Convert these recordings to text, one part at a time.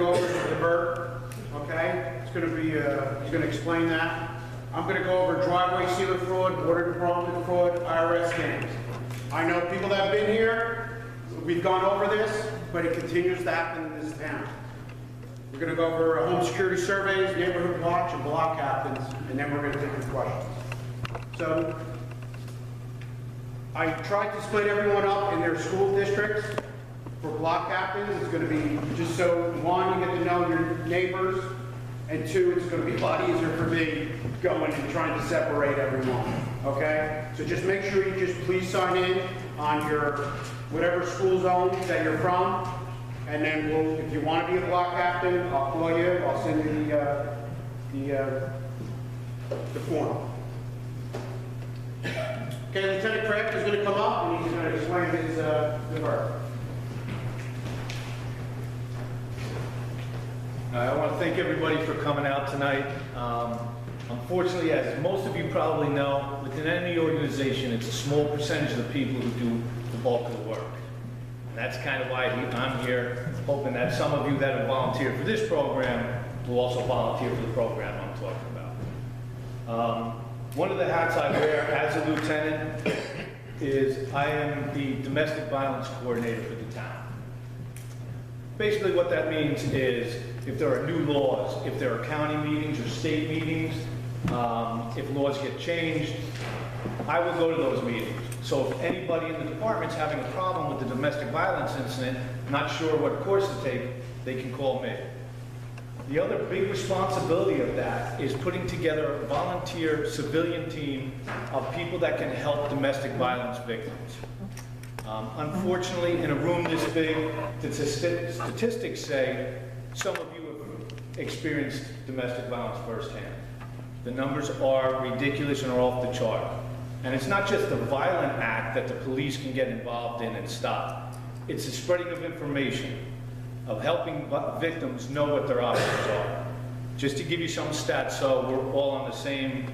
go over the BERT, okay? It's going to be, he's going to explain that. I'm going to go over driveway sealer fraud, water department fraud, IRS scams. I know people that have been here, we've gone over this, but it continues to happen in this town. We're going to go over home security surveys, neighborhood watch, and block captains, and then we're going to take your questions. So, I tried to split everyone up in their school districts. For block captains, it's going to be just so, one, you get to know your neighbors, and two, it's going to be a lot easier for me going and trying to separate everyone, okay? So just make sure you just please sign in on your, whatever school zone that you're from, and then we'll, if you want to be a block captain, I'll call you, I'll send you the form. Okay, Lieutenant Kraft is going to come up and he's going to explain his, the work. I want to thank everybody for coming out tonight. Unfortunately, as most of you probably know, within any organization, it's a small percentage of the people who do the bulk of the work. And that's kind of why I'm here, hoping that some of you that have volunteered for this program will also volunteer for the program I'm talking about. One of the hats I wear as a lieutenant is I am the domestic violence coordinator for the town. Basically what that means is if there are new laws, if there are county meetings or state meetings, if laws get changed, I will go to those meetings. So if anybody in the department's having a problem with the domestic violence incident, not sure what course to take, they can call me. The other big responsibility of that is putting together a volunteer civilian team of people that can help domestic violence victims. Unfortunately, in a room this big, the statistics say some of you have experienced domestic violence firsthand. The numbers are ridiculous and are off the chart. And it's not just the violent act that the police can get involved in and stop. It's the spreading of information, of helping victims know what their options are. Just to give you some stats so we're all on the same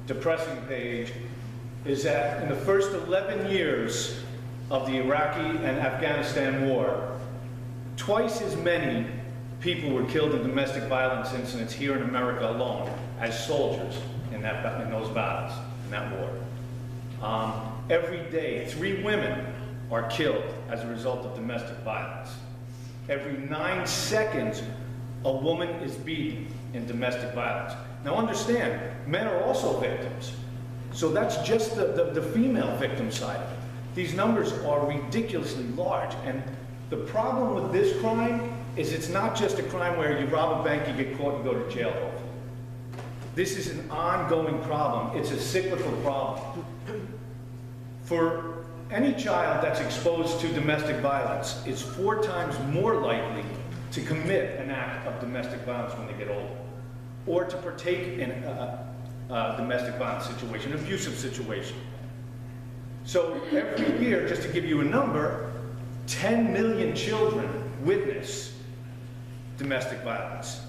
depressing page, is that in the first 11 years of the Iraqi and Afghanistan war, twice as many people were killed in domestic violence incidents here in America alone as soldiers in those battles, in that war. Every day, 3 women are killed as a result of domestic violence. Every 9 seconds, a woman is beaten in domestic violence. Now understand, men are also victims. So that's just the female victim side of it. These numbers are ridiculously large, and the problem with this crime is it's not just a crime where you rob a bank, you get caught, and go to jail, hopefully. This is an ongoing problem. It's a cyclical problem. For any child that's exposed to domestic violence, it's 4 times more likely to commit an act of domestic violence when they get older, or to partake in a domestic violence situation, an abusive situation. So every year, just to give you a number, 10 million children witness domestic violence,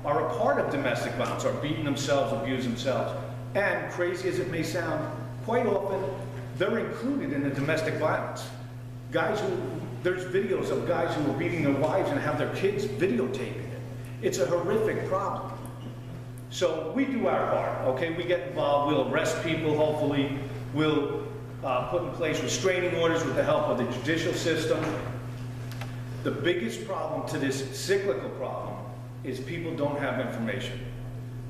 are a part of domestic violence, are beating themselves, abuse themselves. And crazy as it may sound, quite often, they're included in the domestic violence. Guys who, there's videos of guys who are beating their wives and have their kids videotaping it. It's a horrific problem. So we do our part, okay? We get involved, we'll arrest people, hopefully. We'll put in place restraining orders with the help of the judicial system. The biggest problem to this cyclical problem is people don't have information.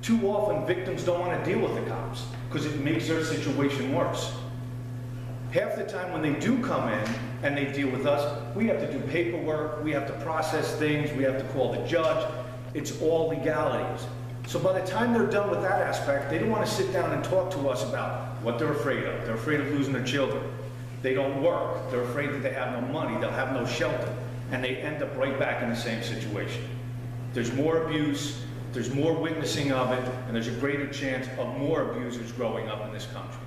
Too often, victims don't want to deal with the cops because it makes their situation worse. Half the time when they do come in and they deal with us, we have to do paperwork, we have to process things, we have to call the judge. It's all legalities. So by the time they're done with that aspect, they don't want to sit down and talk to us about what they're afraid of. They're afraid of losing their children. They don't work. They're afraid that they have no money. They'll have no shelter. And they end up right back in the same situation. There's more abuse, there's more witnessing of it, and there's a greater chance of more abusers growing up in this country.